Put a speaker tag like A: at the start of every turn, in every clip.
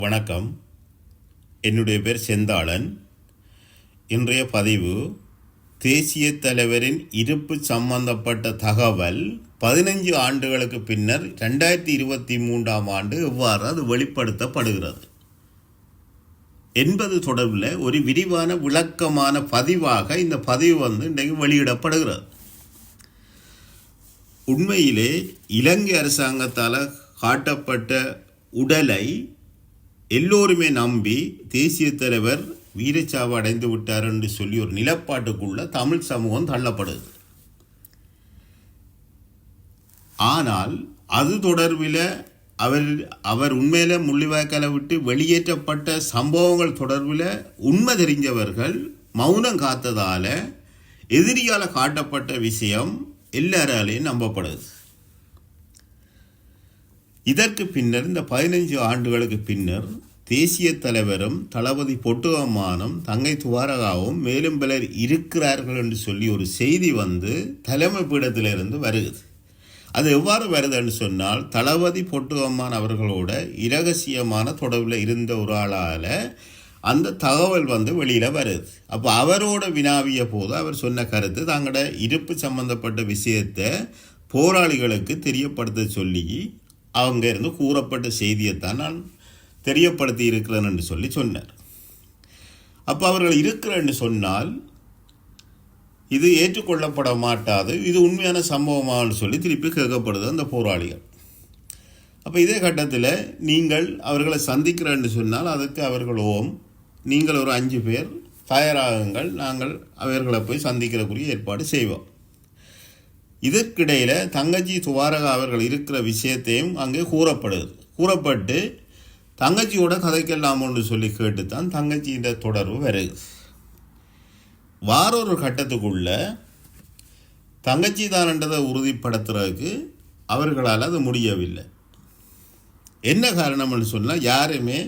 A: வணக்கம். என்னுடைய பேர் செந்தாளன். இன்றைய பதிவு தேசிய தலைவரின் இருப்பு சம்பந்தப்பட்ட தகவல் 15 ஆண்டுகளுக்கு பின்னர் 2023 ஆண்டு எவ்வாறு அது வெளிப்படுத்தப்படுகிறது என்பது தொடர்பில் ஒரு விரிவான விளக்கமான பதிவாக இந்த பதிவு இன்றைக்கு வெளியிடப்படுகிறது. உண்மையிலே இலங்கை அரசாங்கத்தால் காட்டப்பட்ட உடலை எல்லோருமே நம்பி தேசிய தலைவர் வீரச்சாவு அடைந்து விட்டார் என்று சொல்லி ஒரு நிலப்பாட்டுக்குள்ள தமிழ் சமூகம் தள்ளப்படுது. ஆனால் அது தொடர்பில் அவர் உண்மையில முள்ளிவாய்க்காலை விட்டு வெளியேற்றப்பட்ட சம்பவங்கள் தொடர்பில் உண்மை தெரிஞ்சவர்கள் மௌனம் காத்ததால எதிரியால் காட்டப்பட்ட விஷயம் எல்லாராலையும் நம்பப்படுது. இதற்கு பின்னர் இந்த 15 ஆண்டுகளுக்கு பின்னர் தேசிய தலைவரும் தளபதி பொட்டுவம்மானும் தங்கை துவாரகாவும் மேலும் பலர் இருக்கிறார்கள் என்று சொல்லி ஒரு செய்தி தலைமை பீடத்திலிருந்து வருகிறது. அது எவ்வாறு வருதுன்னு சொன்னால், தளபதி பொட்டுவம்மான் அவர்களோட இரகசியமான தொடர்பில் இருந்த ஒரு ஆளால் அந்த தகவல் வெளியில் வருது. அப்போ அவரோட வினாவிய போது அவர் சொன்ன கருத்து, தங்களோட இருப்பு சம்பந்தப்பட்ட விஷயத்தை போராளிகளுக்கு தெரியப்படுத்த சொல்லி அவங்க இருந்து கூறப்பட்ட செய்தியைத்தான் நான் தெரியப்படுத்தி இருக்கிறேன் என்று சொல்லி சொன்னார். அப்போ அவர்கள் இருக்கிறேன்னு சொன்னால் இது ஏற்றுக்கொள்ளப்பட மாட்டாது, இது உண்மையான சம்பவமானு சொல்லி திருப்பி கேட்கப்படுது அந்த போராளிகள். அப்போ இதே கட்டத்தில் நீங்கள் அவர்களை சந்திக்கிறேன்னு சொன்னால் அதுக்கு அவர்களும் நீங்கள் ஒரு 5 பேர் தயாராகுங்கள், நாங்கள் அவர்களை போய் சந்திக்கிறக்குரிய ஏற்பாடு செய்வோம். இதற்கிடையில் தங்கச்சி துவாரகா அவர்கள் இருக்கிற விஷயத்தையும் அங்கே கூறப்பட்டு தங்கச்சியோட கதைக்கலாமோன்னு சொல்லி கேட்டுத்தான் தங்கச்சியின் தொடர்பு வருது. வாரொரு கட்டத்துக்குள்ள தங்கச்சி தானன்றதை உறுதிப்படுத்துறதுக்கு அவர்களால் அது முடியவில்லை. என்ன காரணம்னு சொன்னால், யாருமே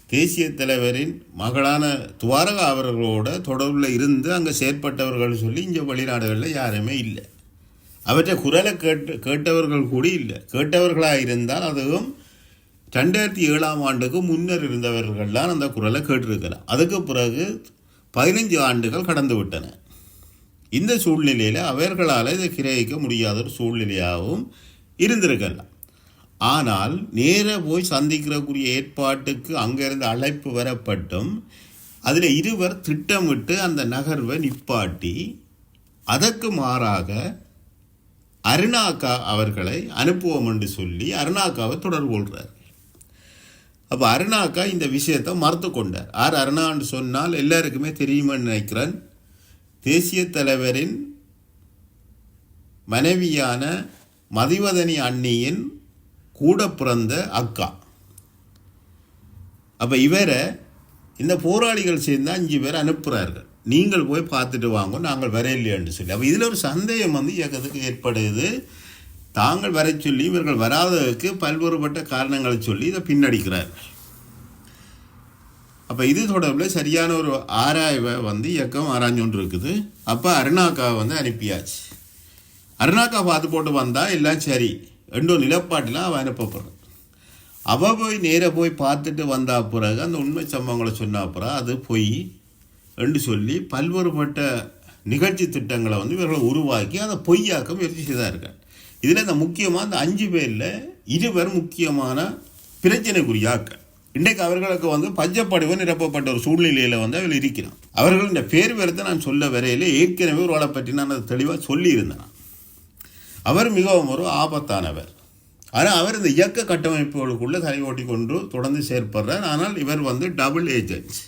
A: தேசிய தலைவரின் மகளான துவாரகா அவர்களோட தொடர்பில் இருந்து அங்கே செயற்பட்டவர்கள் சொல்லி இங்கே வெளிநாடுகளில் யாருமே இல்லை. அவற்றை குரலை கேட்டவர்கள் கூட இல்லை. கேட்டவர்களாக இருந்தால் அதுவும் 2007 ஆண்டுக்கு முன்னர் இருந்தவர்கள்லாம் அந்த குரலை கேட்டிருக்கலாம். அதுக்கு பிறகு 15 ஆண்டுகள் கடந்து விட்டன. இந்த சூழ்நிலையில் அவர்களால் இதை கிரகிக்க முடியாத ஒரு சூழ்நிலையாகவும் இருந்திருக்கலாம். ஆனால் நேர போய் சந்திக்கிறக்கூடிய ஏற்பாட்டுக்கு அங்கிருந்து அழைப்பு வரப்பட்டும் அதில் இருவர் திட்டமிட்டு அந்த நகர்வை நிப்பாட்டி அதற்கு மாறாக அருணாக்கா அவர்களை அனுப்புவோம் என்று சொல்லி அருணாக்காவை தொடர்பு கொள்கிறார். அப்போ அருணாக்கா இந்த விஷயத்தை மறுத்து கொண்டார். அருணான்னு சொன்னால் எல்லாருக்குமே தெரியுமென்னு நினைக்கிறேன், தேசிய தலைவரின் மனைவியான மதிவதனி அண்ணியின் கூட பிறந்த அக்கா. அப்போ இவரை இந்த போராளிகள் சேர்ந்து 5 பேர் அனுப்புகிறார்கள், நீங்கள் போய் பார்த்துட்டு வாங்க, நாங்கள் வரையில்லைன்னு சொல்லி. அப்போ இதில் ஒரு சந்தேகம் இயக்கத்துக்கு ஏற்படுது. தாங்கள் வர சொல்லி இவர்கள் வராததுக்கு பல்வேறுபட்ட காரணங்களை சொல்லி இதை பின்னடிக்கிறார்கள். அப்போ இது தொடர்பில் சரியான ஒரு ஆராய்வை இயக்கம் ஆராய்ஞ்சொன்று இருக்குது. அப்போ அருணாக்காவை அனுப்பியாச்சு. அருணாக்கா பார்த்து போட்டு வந்தால் எல்லாம் சரி ரெண்டும் நிலப்பாட்டில் அவள் அனுப்பப்படுறான். அவள் போய் நேராக போய் பார்த்துட்டு வந்தா பிறகு அந்த உண்மை சம்பவங்களை சொன்ன பிறகு அது போய் என்று சொல்லி பல்வேறுபட்ட நிகழ்ச்சி திட்டங்களை இவர்களை உருவாக்கி அதை பொய்யாக்க முயற்சி செய்தார்கள். இதில் இந்த முக்கியமாக இந்த 5 பேரில் 2 பேர் முக்கியமான பிரச்சனைக்குரியாக்கள். இன்றைக்கு அவர்களுக்கு பஞ்சப்படிவ நிரப்பப்பட்ட ஒரு சூழ்நிலையில் அவர்கள் இருக்கிறான். அவர்கள் இந்த பேர் வேறத்தை நான் சொல்ல வரையில் ஏற்கனவே ஒரு ஆளை பற்றி நான் அதை தெளிவாக சொல்லியிருந்தேன். அவர் மிகவும் ஒரு ஆபத்தானவர். ஆனால் அவர் இந்த இயக்க கட்டமைப்புகளுக்குள்ளே தலை ஓட்டி கொண்டு தொடர்ந்து செயற்படுறார். ஆனால் இவர் டபுள் ஏஜென்ட்ஸ்.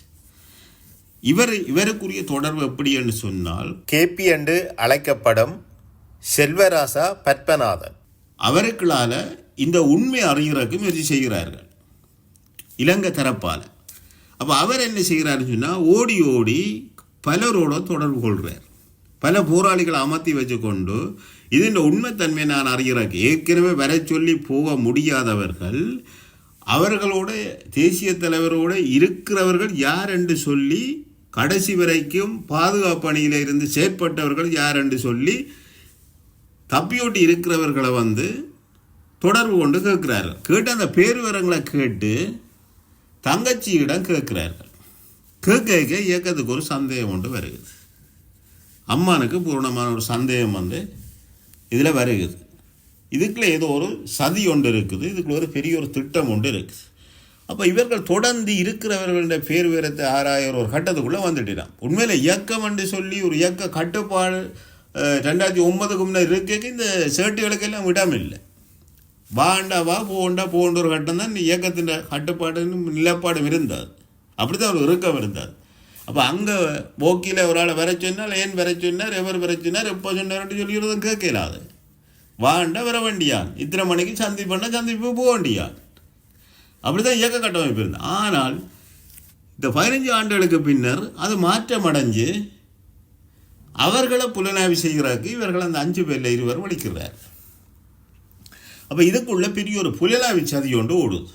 A: இவருக்குரிய தொடர்பு எப்படி என்று சொன்னால், கேபி என்று அழைக்கப்படும் செல்வராசா பத்மநாதன் அவருக்களால் இந்த உண்மை அறிகிறதுக்கு முயற்சி செய்கிறார்கள் இலங்கை தரப்பால். அப்போ அவர் என்ன செய்கிறாருன்னு சொன்னால், ஓடி ஓடி பலரோட தொடர்பு கொள்கிறார். பல போராளிகளை அமர்த்தி வச்சு கொண்டு இதன் உண்மைத்தன்மை நான் அறிகிறதுக்கு ஏற்கனவே வர சொல்லி போக முடியாதவர்கள் அவர்களோட தேசிய தலைவரோடு இருக்கிறவர்கள் யார் என்று சொல்லி கடைசி வரைக்கும் பாதுகாப்பு பணியில் இருந்து செயற்பட்டவர்கள் யார் என்று சொல்லி தப்பியோட்டி இருக்கிறவர்களை தொடர்பு கொண்டு கேட்குறாரு. கேட்டு அந்த பேர் விவரங்களை கேட்டு தங்கச்சியிடம் கேட்கிறார்கள். கேட்க இயக்கத்துக்கு ஒரு சந்தேகம் ஒன்று வருகிறது. அம்மானுக்கு பூர்ணமான ஒரு சந்தேகம் வந்து இதில் வருகிறது. இதுக்குள்ள ஏதோ ஒரு சதி ஒன்று இருக்குது, இதுக்குள்ள ஒரு பெரிய ஒரு திட்டம் ஒன்று இருக்குது. அப்போ இவர்கள் தொடர்ந்து இருக்கிறவர்களுடைய பேர் வீரத்தை ஆராயிற ஒரு கட்டத்துக்குள்ளே வந்துட்டான். உண்மையில் இயக்கம் என்று சொல்லி ஒரு இயக்க கட்டுப்பாடு 2009க்கு முன்னே இருக்க இந்த சேட்டுகளுக்கெல்லாம் விடாமில்லை. வாண்டா வா போண்டா போன்ற ஒரு கட்டம் தான் இயக்கத்தின் கட்டுப்பாடு நிலப்பாடும் இருந்தாது. அப்படி தான் ஒரு இறுக்கம் இருந்தாது. அப்போ அங்கே போக்கியில் ஒரு ஆளை வர சொன்னால் ஏன் வர சொன்னார், எவர் வர சொன்னார், எப்போ சொன்னார்ன்னு சொல்லிடுறதும் கேட்கலாது. வாண்டா வர வேண்டியான், இத்தனை மணிக்கு சந்திப்புன்னா சந்திப்பு போக வேண்டியான். அப்படி தான் இயக்க கட்டமைப்பு இருந்தது. ஆனால் இந்த 15 ஆண்டுகளுக்கு பின்னர் அது மாற்றம் அடைஞ்சு அவர்களை புலனாய்வு செய்கிறதுக்கு இவர்கள் அந்த 5 பேரில் 2 பேர் வலிக்கிறார். அப்போ இதுக்குள்ள பெரிய ஒரு புலனாய்வு சதி ஒன்று ஓடுது.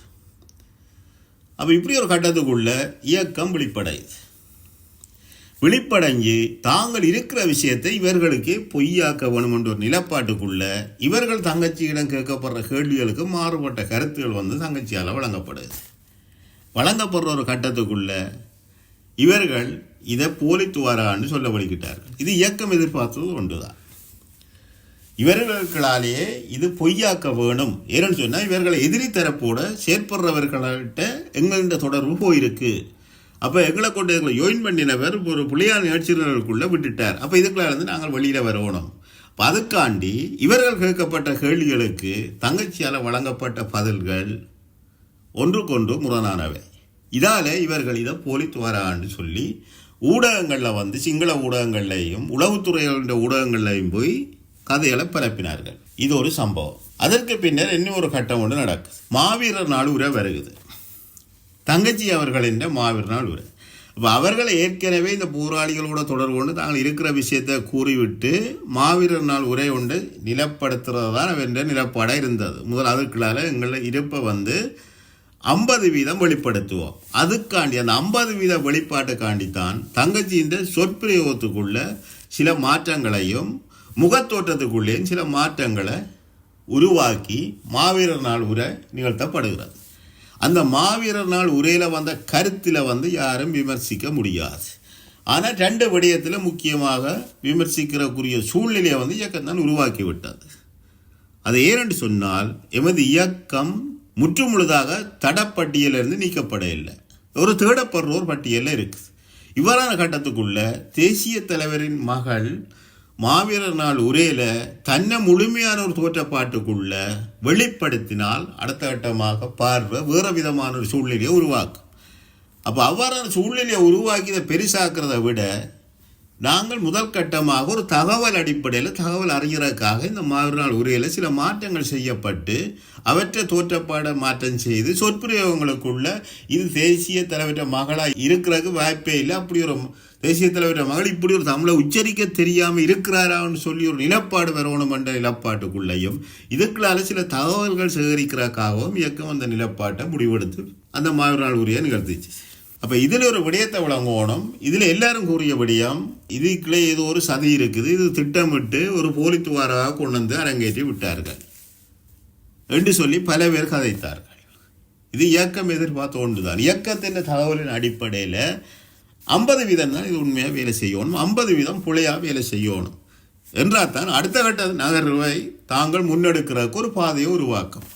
A: அப்போ இப்படி ஒரு கட்டத்துக்குள்ள இயக்கம் விழிப்படைஞ்சு தாங்கள் இருக்கிற விஷயத்தை இவர்களுக்கே பொய்யாக்க வேணும் என்ற ஒரு நிலப்பாட்டுக்குள்ள இவர்கள் தங்கச்சியிடம் கேட்கப்படுற கேள்விகளுக்கு மாறுபட்ட கருத்துக்கள் வந்து தங்கச்சியால் வழங்கப்படுற ஒரு கட்டத்துக்குள்ள இவர்கள் இதை போலித்துவாரான்னு சொல்ல வலிக்கிட்டார்கள். இது இயக்கம் எதிர்பார்த்தது ஒன்றுதான். இவர்களாலேயே இது பொய்யாக்க வேணும். ஏன்னு சொன்னால் இவர்களை எதிரி தரப்போட செயற்படுறவர்கள்கிட்ட எங்கள்கிட்ட தொடர்பு போயிருக்கு. அப்போ எங்களை கொண்டு எங்களை ஜாயின் பண்ணினவர் ஒரு புலியான நிகழ்ச்சிகளுக்குள்ளே விட்டுட்டார். அப்போ இதுக்குள்ள இருந்து நாங்கள் வெளியில் வரணும். அப்போ அதுக்காண்டி இவர்கள் கேட்கப்பட்ட கேள்விகளுக்கு தங்கச்சியால் வழங்கப்பட்ட பதில்கள் ஒன்றுக்கொன்று முரணானவை. இதால் இவர்கள் இதை போலித்துவாரான்னு சொல்லி ஊடகங்களில் வந்து சிங்கள ஊடகங்கள்லையும் உளவுத்துறைகளுடைய ஊடகங்கள்லையும் போய் கதைகளை பரப்பினார்கள். இது ஒரு சம்பவம். அதற்கு பின்னர் இன்னும் ஒரு கட்டம் ஒன்று நடக்குது. மாவீரர் நாள் உரை வருகிறது. தங்கச்சி அவர்களின் மாவீரர் நாள் உரை. அப்போ அவர்கள் ஏற்கனவே இந்த போராளிகளோட தொடர்பு கொண்டு தாங்கள் இருக்கிற விஷயத்தை கூறிவிட்டு மாவீரர் நாள் உரை ஒன்று நிலப்படுத்துறது தான் அவருடைய நிலப்பாடாக இருந்தது. முதல் அதுக்குள்ளால எங்களை இருப்பை வந்து 50% வெளிப்படுத்துவோம். அதுக்காண்டி அந்த 50% வெளிப்பாட்டுக்காண்டித்தான் தங்கச்சியின் சொற்பிரயோகத்துக்குள்ள சில மாற்றங்களையும் முகத்தோற்றத்துக்குள்ளேயும் சில மாற்றங்களை உருவாக்கி மாவீரர் நாள் உரை நிகழ்த்தப்படுகிறது. அந்த மாவீரர் நாள் உரையில் வந்த கருத்தில் வந்து யாரும் விமர்சிக்க முடியாது. ஆனால் 2 விடயத்தில் முக்கியமாக விமர்சிக்கிறக்குரிய சூழ்நிலையை வந்து இயக்கம் தான் உருவாக்கி விட்டது. அது ஏனென்று சொன்னால் எமது இயக்கம் முற்றுமுழுதாக தடப்பட்டியலிருந்து நீக்கப்பட இல்லை, ஒரு தேடப்படுற ஒரு பட்டியலில் இருக்குது. இவ்வாறான கட்டத்துக்குள்ள தேசிய தலைவரின் மகள் மாவீரர் நாள் உரையில் தன்னை முழுமையான ஒரு தோற்றப்பாட்டுக்குள்ள வெளிப்படுத்தினால் அடுத்த கட்டமாக பார்வை வேறு விதமான ஒரு சூழ்நிலையை உருவாக்கும். அப்போ அவ்வாறான சூழ்நிலையை உருவாக்கி இதை பெருசாக்கிறத விட நாங்கள் முதல் கட்டமாக ஒரு தகவல் அடிப்படையில் தகவல் அறிஞருக்காக இந்த மாவீரர் நாள் உரையில் சில மாற்றங்கள் செய்யப்பட்டு அவற்றை தோற்றப்பாட மாற்றம் செய்து சொற்பிரயோகங்களுக்குள்ள இது தேசிய தலைவற்ற மகளாக இருக்கிறதுக்கு வாய்ப்பே இல்லை, அப்படி ஒரு தேசிய தலைவற்ற மகள் இப்படி ஒரு தமிழை உச்சரிக்க தெரியாமல் இருக்கிறாரான்னு சொல்லி ஒரு நிலப்பாடு வரணும் என்ற நிலப்பாட்டுக்குள்ளேயும் இதுக்குள்ளால சில தகவல்கள் சேகரிக்கிறதுக்காகவும் இயக்கம் அந்த நிலப்பாட்டை முடிவெடுத்து அந்த மாவீரர் நாள் உரையை நிகழ்த்திச்சு. அப்போ இதில் ஒரு விடயத்தை வழங்கணும். இதில் எல்லாரும் கூறிய விடயம் இதுக்குள்ளே ஏதோ ஒரு சதி இருக்குது, இது திட்டமிட்டு ஒரு போலித்துவாராக கொண்டு வந்து அரங்கேற்றி விட்டார்கள் என்று சொல்லி பல பேர் கதைத்தார்கள். இது இயக்கம் எதிர்பார்த்த ஒன்று தான். இயக்கத்தின் தகவலின் அடிப்படையில் 50% தான் இது உண்மையாக வேலை செய்யணும், 50% புலையாக வேலை செய்யணும் என்றால் தான் அடுத்த கட்ட நகர்வை தாங்கள் முன்னெடுக்கிறதுக்கு ஒரு பாதையை உருவாக்கும்.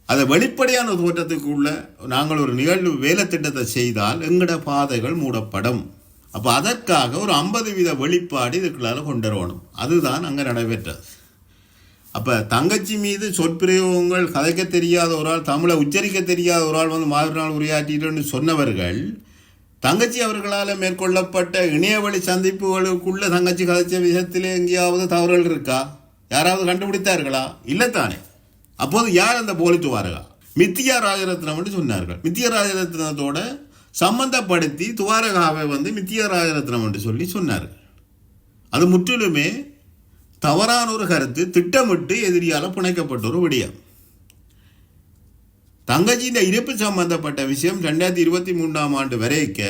A: அதை வெளிப்படையான தோற்றத்துக்குள்ள நாங்கள் ஒரு நிகழ்வு வேலை திட்டத்தை செய்தால் எங்கட பாதைகள் மூடப்படும். அப்போ அதற்காக ஒரு 50% வெளிப்பாடு இதுக்குள்ளால கொண்டு வரணும். அதுதான் அங்கே நடைபெற்றது. அப்போ தங்கச்சி மீது சொற்பிரயோகங்கள் கதைக்க தெரியாத ஒரு ஆள், தமிழை உச்சரிக்க தெரியாத ஒரு ஆள் வந்து மாவீரர் நாள் உரையாற்றிட்டு சொன்னவர்கள் தங்கச்சி அவர்களால் மேற்கொள்ளப்பட்ட இணையவழி சந்திப்புகளுக்குள்ள தங்கச்சி கதைச்ச விஷயத்தில் எங்கேயாவது தவறுகள் இருக்கா? யாராவது கண்டுபிடித்தார்களா? இல்லைத்தானே. அப்போது யார் அந்த போலித்துவாரகா? மித்தியா ராஜரத்னம் என்று சொன்னார்கள். மித்தியா ராஜரத்னத்தோட சம்பந்தப்படுத்தி துவாரகாவை வந்து மித்தியா ராஜரத்னம் என்று சொல்லி சொன்னார்கள். அது முற்றிலுமே தவறான ஒரு கருத்து, திட்டமிட்டு எதிரியால் புனைக்கப்பட்ட ஒரு விடயம். தங்கச்சியின் இருப்பு சம்பந்தப்பட்ட விஷயம் 2023ஆம் ஆண்டு வரைக்க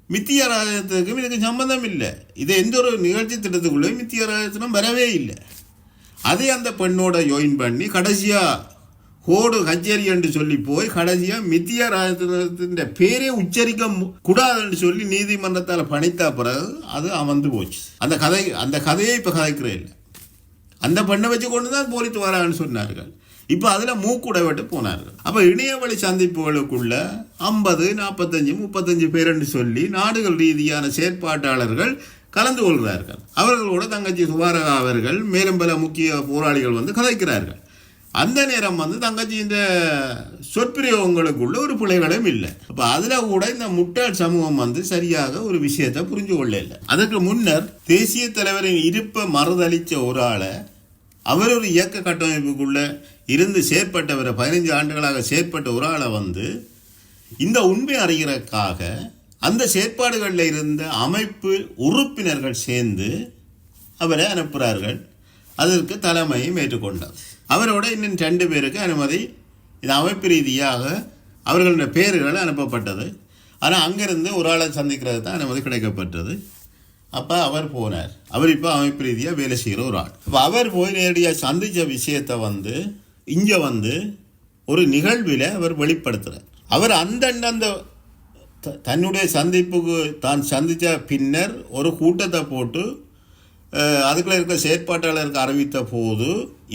A: மித்தியா ராஜரத்னத்துக்கும் இதுக்கு சம்பந்தம் இல்லை. இது எந்த ஒரு நிகழ்ச்சி திட்டத்துக்குள்ளே மித்தியா ராஜரத்னம் வரவே இல்லை. அதை அந்த பெண்ணோட ஜாயின் பண்ணி கடைசியாக கோடு கச்சேரி என்று சொல்லி போய் கடைசியாக மித்திய ராஜத்தின் பேரே உச்சரிக்க கூடாதுன்னு சொல்லி நீதிமன்றத்தால் பணித்த பிறகு அது அமர்ந்து போச்சு. அந்த கதையை இப்போ கதைக்கிறே இல்லை. அந்த பெண்ணை வச்சு கொண்டு தான் போலித்து வரான்னு சொன்னார்கள். இப்போ அதில் மூக்குடை விட்டு போனார்கள். அப்போ இணையவழி சந்திப்புகளுக்குள்ள 50, 45, 35 பேருன்னு சொல்லி நாடுகள் ரீதியான செயற்பாட்டாளர்கள் கலந்து கொள்கிறார்கள். அவர்களோட தங்கச்சி சுபாரகா அவர்கள் மேலும் பல முக்கிய போராளிகள் வந்து கதைக்கிறார்கள். அந்த நேரம் வந்து தங்கச்சி இந்த சொற்பிரயோகங்களுக்குள்ள ஒரு பிழைகளும் இல்லை. அப்போ அதில் கூட இந்த முட்டாள் சமூகம் வந்து சரியாக ஒரு விஷயத்தை புரிஞ்சு கொள்ள இல்லை. அதற்கு முன்னர் தேசிய தலைவரின் இருப்பை மறுதளித்த ஒரு ஆளை, அவர் ஒரு இயக்க கட்டமைப்புக்குள்ள இருந்து செயற்பட்டவரை 15 ஆண்டுகளாக செயற்பட்ட ஒரு ஆளை வந்து இந்த உண்மை அறிகிறதுக்காக அந்த செயற்பாடுகளில் இருந்த அமைப்பு உறுப்பினர்கள் சேர்ந்து அவரை அனுப்புகிறார்கள். அதற்கு தலைமையும் ஏற்றுக்கொண்டார். அவரோட இன்னும் 2 பேருக்கு அனுமதி, இது அமைப்பு ரீதியாக அவர்களுடைய பேர்கள் அனுப்பப்பட்டது. ஆனால் அங்கிருந்து ஒரு ஆளை சந்திக்கிறது தான் அனுமதி கிடைக்கப்பட்டது. அப்போ அவர் போனார். அவர் இப்போ அமைப்பு ரீதியாக வேலை செய்கிற ஒரு ஆள். அப்போ அவர் போய் நேரடியாக சந்தித்த விஷயத்தை வந்து இங்கே வந்து ஒரு நிகழ்வில் அவர் வெளிப்படுத்துகிறார். அவர் அந்த தன்னுடைய சந்திப்புக்கு தான் சந்தித்த பின்னர் ஒரு கூட்டத்தை போட்டு அதுக்குள்ளே இருக்க செயற்பாட்டாளருக்கு அறிவித்த போது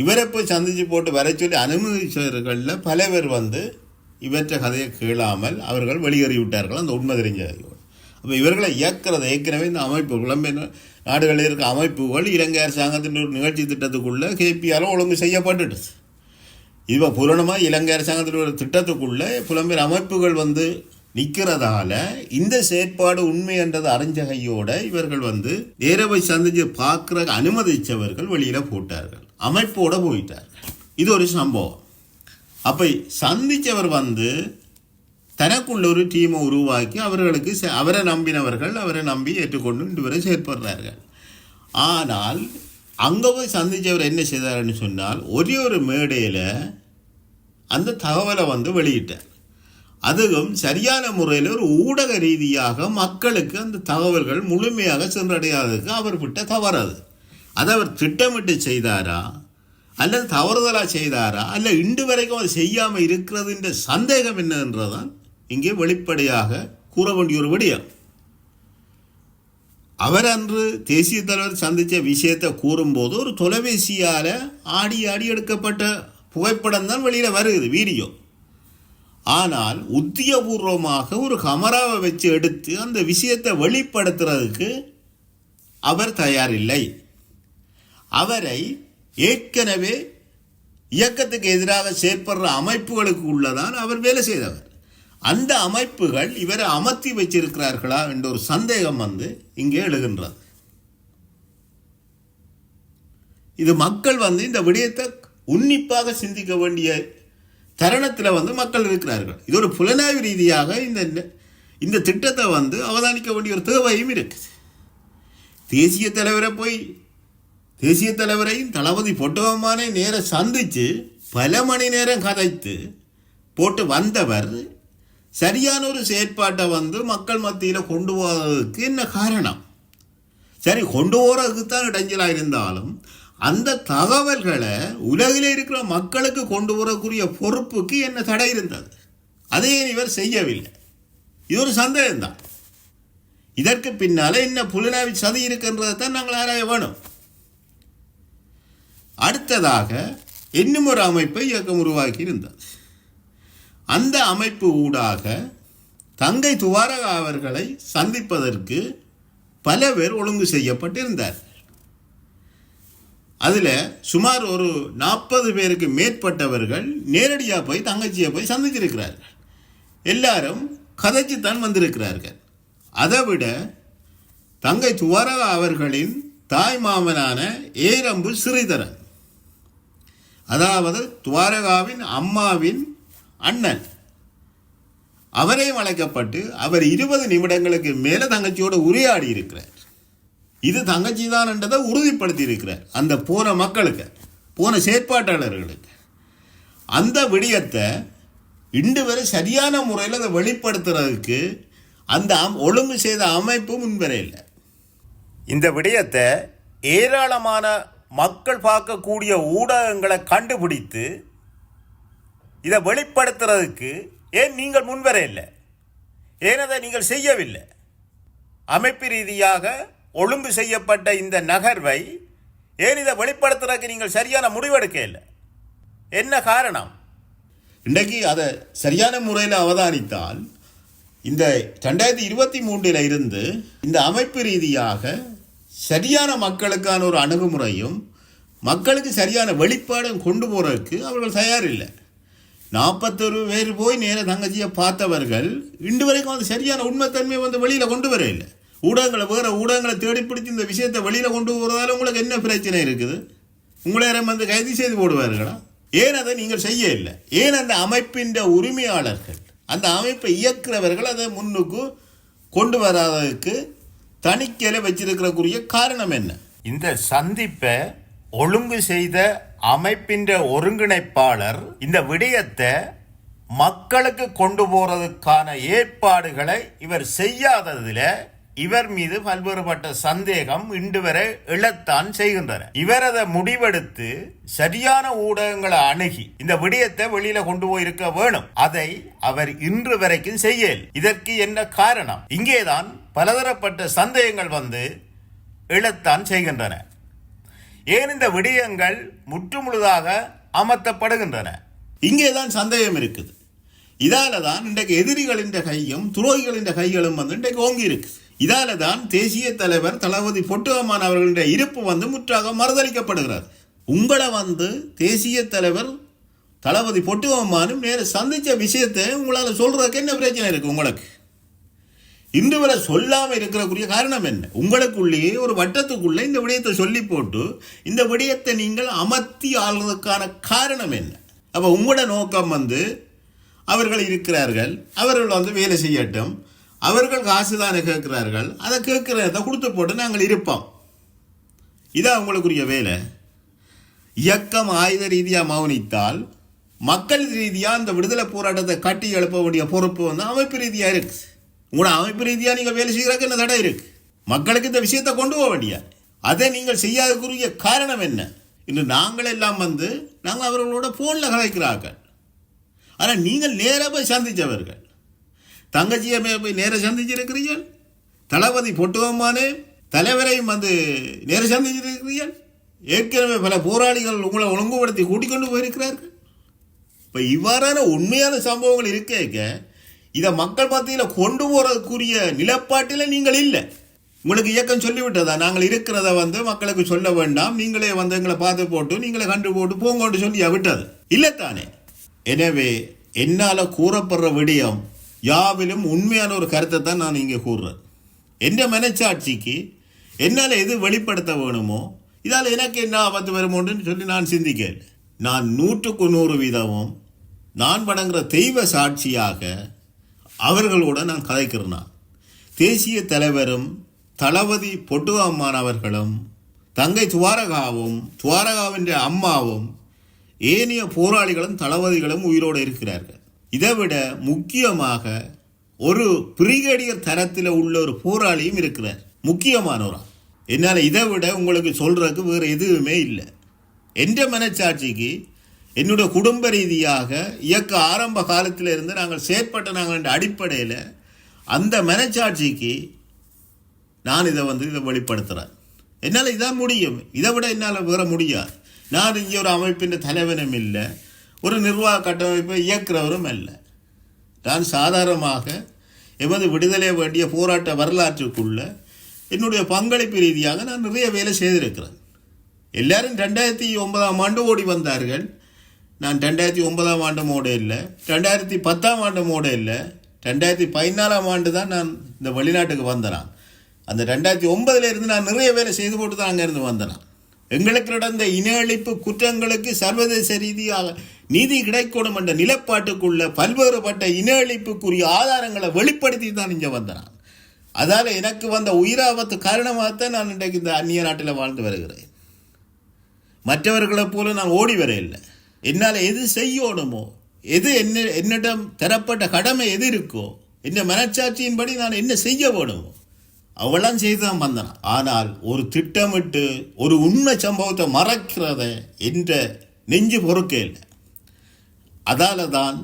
A: இவரை போய் சந்தித்து போட்டு வர சொல்லி அனுமதிச்சவர்களில் பல பேர் வந்து இவற்றை கதையை கேளாமல் அவர்கள் வெளியேறிவிட்டார்கள். அந்த உண்மை தெரிஞ்சவர்கள். அப்போ இவர்களை இயக்கிறது ஏற்கனவே இந்த அமைப்பு புலம்பெயர் நாடுகளில் இருக்க அமைப்புகள் இலங்கை அரசாங்கத்தின் ஒரு நிகழ்ச்சி திட்டத்துக்குள்ளே கேபிஆல் ஒழுங்கு செய்யப்பட்டுடுது. இப்போ பூரணமாக இலங்கை அரசாங்கத்தின் ஒரு திட்டத்துக்குள்ளே புலம்பெயர் அமைப்புகள் வந்து நிற்கிறதால இந்த செயற்பாடு உண்மை என்றது அறிஞ்ச கையோட இவர்கள் வந்து நேரவை சந்திச்சு பார்க்குற அனுமதிச்சவர்கள் வெளியில் போட்டார்கள், அமைப்போட போயிட்டார்கள். இது ஒரு சம்பவம். அப்போ சந்தித்தவர் வந்து தனக்குள்ள ஒரு டீமை உருவாக்கி அவர்களுக்கு அவரை நம்பினவர்கள் அவரை நம்பி ஏற்றுக்கொண்டு இன்று வரை செயற்படுறார்கள். ஆனால் அங்கே போய் சந்தித்தவர் என்ன செய்தார்னு சொன்னால் ஒரே ஒரு மேடையில் அந்த தகவலை வந்து வெளியிட்டார். அதுவும் சரியான முறையில் ஒரு ஊடக ரீதியாக மக்களுக்கு அந்த தகவல்கள் முழுமையாக சென்றடையாததுக்கு அவர் விட்ட தவறாது. அதை அவர் திட்டமிட்டு செய்தாரா அல்லது தவறுதலாக செய்தாரா அல்ல இன்று வரைக்கும் அது செய்யாமல் இருக்கிறது என்ற சந்தேகம் என்னன்றதான் இங்கே வெளிப்படையாக கூற வேண்டிய ஒரு விடயம். அவர் அன்று தேசிய தலைவர் சந்தித்த விஷயத்தை கூறும்போது ஒரு தொலைபேசியால் ஆடி எடுக்கப்பட்ட புகைப்படம் தான் வெளியில் வருது, வீடியோ. ஆனால் உத்தியபூர்வமாக ஒரு கமராவை வச்சு எடுத்து அந்த விஷயத்தை வெளிப்படுத்துறதுக்கு அவர் தயாரில்லை. அவரை ஏற்கனவே இயக்கத்துக்கு எதிராக செயற்படுற அமைப்புகளுக்கு உள்ளதான் அவர் வேலை செய்தவர். அந்த அமைப்புகள் இவரை அமர்த்தி வச்சிருக்கிறார்களா என்ற ஒரு சந்தேகம் வந்து இங்கே எழுகின்றது. இது மக்கள் வந்து இந்த விடயத்தை உன்னிப்பாக சிந்திக்க வேண்டிய தருணத்தில் வந்து மக்கள் இருக்கிறார்கள். இது ஒரு புலனாய்வு ரீதியாக இந்த திட்டத்தை வந்து அவதானிக்க வேண்டிய ஒரு தேவையும் இருக்குது. தேசிய தலைவரையும் தளபதி பொட்டவமானே நேரம் சந்தித்து பல மணி நேரம் கதைத்து போட்டு வந்தவர் சரியான ஒரு செயற்பாட்டை வந்து மக்கள் மத்தியில் கொண்டு போவதற்கு என்ன காரணம்? சரி, கொண்டு போகிறதுக்கு தான் இடைஞ்சலாக இருந்தாலும் அந்த தகவல்களை உலகில் இருக்கிற மக்களுக்கு கொண்டு வரக்கூடிய பொறுப்புக்கு என்ன தடை இருந்தது? அதையே இவர் செய்யவில்லை. இது ஒரு சந்தேகம்தான். இதற்கு பின்னால் என்ன புலனாய்வு சதி இருக்கின்றதை தான் நாங்கள் ஆராய வேணும். அடுத்ததாக இன்னும் ஒரு அமைப்பை இயக்கம் உருவாக்கி இருந்தது. அந்த அமைப்பு ஊடாக தங்கை துவாரகா அவர்களை சந்திப்பதற்கு பல பேர் ஒழுங்கு செய்யப்பட்டிருந்தார். அதில் சுமார் ஒரு 40 பேருக்கு மேற்பட்டவர்கள் நேரடியாக போய் தங்கச்சியை போய் சந்திச்சிருக்கிறார்கள். எல்லாரும் கதைச்சுத்தான் வந்திருக்கிறார்கள். அதை விட தங்கை துவாரகா அவர்களின் தாய் மாமனான ஏரம்பு ஸ்ரீதரன், அதாவது துவாரகாவின் அம்மாவின் அண்ணன், அவரையும் அழைக்கப்பட்டு அவர் 20 நிமிடங்களுக்கு மேலே தங்கச்சியோடு உரையாடி இருக்கிறார். இது தங்கச்சி தான் என்றதை உறுதிப்படுத்தி இருக்கிறார் அந்த போன மக்களுக்கு, போன செயற்பாட்டாளர்களுக்கு. அந்த விடயத்தை இன்று வரை சரியான முறையில் அதை வெளிப்படுத்துறதுக்கு அந்த ஒழுங்கு செய்த அமைப்பு முன்வரை இல்லை. இந்த விடயத்தை ஏராளமான மக்கள் பார்க்கக்கூடிய ஊடகங்களை கண்டுபிடித்து இதை வெளிப்படுத்துறதுக்கு ஏன் நீங்கள் முன்வர இல்லை? ஏன் அதை நீங்கள் செய்யவில்லை? அமைப்பு ரீதியாக ஒழுங்கு செய்யப்பட்ட இந்த நகர்வை ஏன் இதை வெளிப்படுத்துறதுக்கு நீங்கள் சரியான முடிவெடுக்க இல்லை? என்ன காரணம்? இன்றைக்கு அதை சரியான முறையில் அவதானித்தால் இந்த 2023 இருந்து இந்த அமைப்பு ரீதியாக சரியான மக்களுக்கான ஒரு அணுகுமுறையும் மக்களுக்கு சரியான வெளிப்பாடும் கொண்டு போகிறதுக்கு அவர்கள் தயாரில்லை. 41 பேர் போய் நேர தங்கச்சியை பார்த்தவர்கள் இன்று வரைக்கும் அது சரியான உண்மைத்தன்மையை வெளியில் கொண்டு வர இல்லை. வேறு ஊடகங்களை தேடி பிடிச்சி இந்த விஷயத்தை வெளியில் கொண்டு போகிறதால உங்களுக்கு என்ன பிரச்சனை இருக்குது? உங்களை கைது செய்து போடுவார்களா? ஏன் அதை நீங்கள் செய்ய இல்லை? ஏன் அந்த அமைப்பின் உரிமையாளர்கள், அந்த அமைப்பை இயக்குறவர்கள் அதை முன்னுக்கு கொண்டு வராததுக்கு தணிக்கையில் வச்சிருக்கிறக்குரிய காரணம் என்ன? இந்த சந்திப்பை ஒழுங்கு செய்த அமைப்பின் ஒருங்கிணைப்பாளர் இந்த விடயத்தை மக்களுக்கு கொண்டு போறதுக்கான ஏற்பாடுகளை இவர் செய்யாததில் இவர் மீது பல்வேறுபட்ட சந்தேகம் இன்று வரை எழத்தான் செய்கின்றன. இவர் அதை முடிவெடுத்து சரியான ஊடகங்களை அணுகி இந்த விடயத்தை வெளியில கொண்டு போயிருக்க வேணும். அதை அவர் இன்று வரைக்கும் செய்யல். இதற்கு என்ன காரணம்? இங்கேதான் பலதரப்பட்ட சந்தேகங்கள் எழத்தான் செய்கின்றன. ஏன் இந்த விடயங்கள் முற்றுமுழுதாக அமர்த்தப்படுகின்றன? இங்கேதான் சந்தேகம் இருக்குது. இதால தான் இன்றைக்கு எதிரிகளின் கையும் துரோகிகளின் கைகளும் இன்றைக்கு ஓங்கி இருக்கு. இதால தான் தேசிய தலைவர் தளபதி பொட்டுவமான அவர்களுடைய இருப்பு முற்றாக மறுதளிக்கப்படுகிறார். உங்களை தேசிய தலைவர் தளபதி பொட்டுவமானும் நேர சந்திச்ச விஷயத்தை உங்களால் சொல்றதுக்கு என்ன பிரச்சனை இருக்கு? உங்களுக்கு இன்று வரை சொல்லாமல் இருக்கிறக்குரிய காரணம் என்ன? உங்களுக்குள்ளேயே ஒரு வட்டத்துக்குள்ளே இந்த விடயத்தை சொல்லி போட்டு இந்த விடயத்தை நீங்கள் அமர்த்தி ஆள்றதுக்கான காரணம் என்ன? அப்போ உங்களோட நோக்கம் அவர்கள் இருக்கிறார்கள், அவர்கள் வேலை செய்யட்டும், அவர்கள் காசு தானே கேட்கிறார்கள், அதை கேட்கிறத கொடுத்து போட்டு நாங்கள் இருப்போம். இதான் உங்களுக்குரிய வேலை. இயக்கம் ஆயுத ரீதியாக மௌனித்தால் மக்கள் ரீதியாக அந்த விடுதலை போராட்டத்தை கட்டி எழுப்ப வேண்டிய பொறுப்பு அமைப்பு ரீதியாக இருக்கு. உங்களோட அமைப்பு ரீதியாக நீங்கள் வேலை செய்கிறதுக்கு என்ன தடை இருக்கு? மக்களுக்கு இந்த விஷயத்தை கொண்டு போக வேண்டிய அதை நீங்கள் செய்யாதக்குரிய காரணம் என்ன? இன்று நாங்கள் எல்லாம் நாங்கள் அவர்களோட ஃபோனில் கலைக்கிறார்கள். ஆனால் நீங்கள் நேராக போய் சந்தித்தவர்கள், தங்கச்சியை போய் நேராக சந்திச்சிருக்கிறீர்கள், தளபதி பொட்டுவமானே தலைவரையும் நேர சந்திச்சிருக்கிறீர்கள். ஏற்கனவே பல போராளிகள் உங்களை ஒழுங்குபடுத்தி கூட்டிக் கொண்டு போயிருக்கிறார்கள். இப்போ இவ்வாறான உண்மையான சம்பவங்கள் இருக்க இதை மக்கள் மத்தியில் கொண்டு போகிறதுக்குரிய நிலப்பாட்டில் நீங்கள் இல்லை. உங்களுக்கு இயக்கம் சொல்லிவிட்டதா நாங்கள் இருக்கிறத மக்களுக்கு சொல்ல வேண்டாம், நீங்களே எங்களை பார்த்து போட்டு நீங்களே கண்டு போட்டு போங்கன்னு சொல்லி விட்டது இல்லைத்தானே? எனவே என்னால் கூறப்படுற விடயம் யாவிலும் உண்மையான ஒரு கருத்தை தான் நான் இங்கே கூறுறேன். எந்த மனச்சாட்சிக்கு என்னால் எது வெளிப்படுத்த வேணுமோ இதால் எனக்கு என்ன ஆபத்து வருமோன்னு சொல்லி நான் சிந்திக்கேன். நான் 100% நான் வணங்குற தெய்வ சாட்சியாக அவர்களோட நான் கதைக்கிறேன். தேசிய தலைவரும் தளபதி பொட்டுவம்மான் அவர்களும் தங்கை துவாரகாவின் அம்மாவும் ஏனைய போராளிகளும் தளபதிகளும் உயிரோடு இருக்கிறார்கள். இதைவிட முக்கியமாக ஒரு பிரிகேடியர் தரத்தில் உள்ள ஒரு போராளியும் இருக்கிறார், முக்கியமானவரா. என்னால் இதை விட உங்களுக்கு சொல்றதுக்கு வேறு எதுவுமே இல்லை. என்ற மனச்சாட்சிக்கு என்னுடைய குடும்ப ரீதியாக இயக்க ஆரம்ப காலத்தில் இருந்து நாங்கள் செயற்பட்ட நாங்கள் அடிப்படையில் அந்த மனச்சாட்சிக்கு நான் இதை இதை வெளிப்படுத்துகிறேன். என்னால் இதான் முடியும், இதை விட என்னால் வேற முடியாது. நான் இங்கே ஒரு அமைப்பின் தலைவனும் இல்லை, ஒரு நிர்வாக கட்டமைப்பை இயக்குறவரும் இல்லை. நான் சாதாரணமாக எமது விடுதலை வேண்டிய போராட்ட வரலாற்றுக்குள்ள என்னுடைய பங்களிப்பு ரீதியாக நான் நிறைய வேலை செய்திருக்கிறேன். எல்லாரும் 2009ஆம் ஆண்டு ஓடி வந்தார்கள். நான் 2009ஆம் ஆண்டு மோட இல்லை, 2010ஆம் ஆண்டு மோட இல்லை, 2014ஆம் ஆண்டு தான் நான் இந்த வெளிநாட்டுக்கு வந்தேன். அந்த 2009 இருந்து நான் நிறைய வேலை செய்து போட்டு தான் அங்கேருந்து வந்தேன். எங்களுக்கு நடந்த இன அழிப்பு குற்றங்களுக்கு சர்வதேச ரீதியாக நீதி கிடைக்கணும் என்ற நிலப்பாட்டுக்குள்ள பல்வேறுபட்ட இன அழிப்புக்குரிய ஆதாரங்களை வெளிப்படுத்தி தான் இங்கே வந்தேன். அதால் எனக்கு வந்த உயிராபத்து காரணமாகத்தான் நான் இன்றைக்கு இந்த அந்நிய நாட்டில் வாழ்ந்து வருகிறேன். மற்றவர்களைப் போல நான் ஓடி வர இல்லை. என்னால் எது செய்யணுமோ, எது என்னிடம் தரப்பட்ட கடமை எது இருக்கோ, என்ன மனச்சாட்சியின்படி நான் என்ன செய்ய வேணுமோ அவெல்லாம் செய்து தான் வந்தேன். ஆனால் ஒரு திட்டமிட்டு ஒரு உண்மை சம்பவத்தை மறைக்கிறத என்ற நெஞ்சு பொறுக்க இல்லை. அதால தான்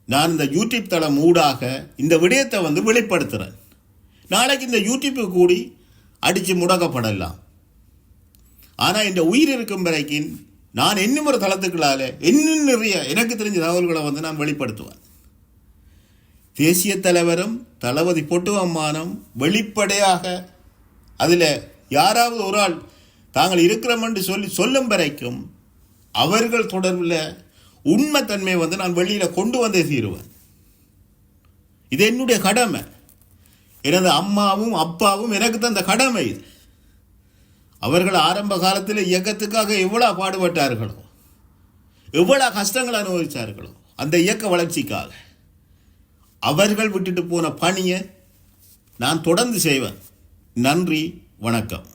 A: நான் இந்த யூடியூப் தளம் ஊடாக இந்த விடயத்தை வெளிப்படுத்துகிறேன். நாளைக்கு இந்த யூடியூப்பு கூடி அடித்து முடக்கப்படலாம். ஆனால் இந்த உயிர் இருக்கும் வரைக்கும் நான் இன்னும் ஒரு தளத்துக்களால் இன்னும் நிறைய எனக்கு தெரிஞ்ச தகவல்களை நான் வெளிப்படுத்துவேன். தேசிய தலைவரும் தளபதி பொட்டு அம்மானும் வெளிப்படையாக அதில் யாராவது ஒரு ஆள் தாங்கள் இருக்கிறோம் என்று சொல்லும் வரைக்கும் அவர்கள் தொடர்பில் உண்மைத்தன்மையை நான் வெளியில் கொண்டு வந்தே தீருவேன். இது என்னுடைய கடமை. எனது அம்மாவும் அப்பாவும் எனக்கு தந்த கடமை இது. அவர்கள் ஆரம்ப காலத்தில் இயக்கத்துக்காக எவ்வளோ பாடுபட்டார்களோ, எவ்வளோ கஷ்டங்கள் அனுபவித்தார்களோ அந்த இயக்க வளர்ச்சிக்காக, அவர்கள் விட்டுட்டு போன பணியை நான் தொடர்ந்து செய்வேன். நன்றி, வணக்கம்.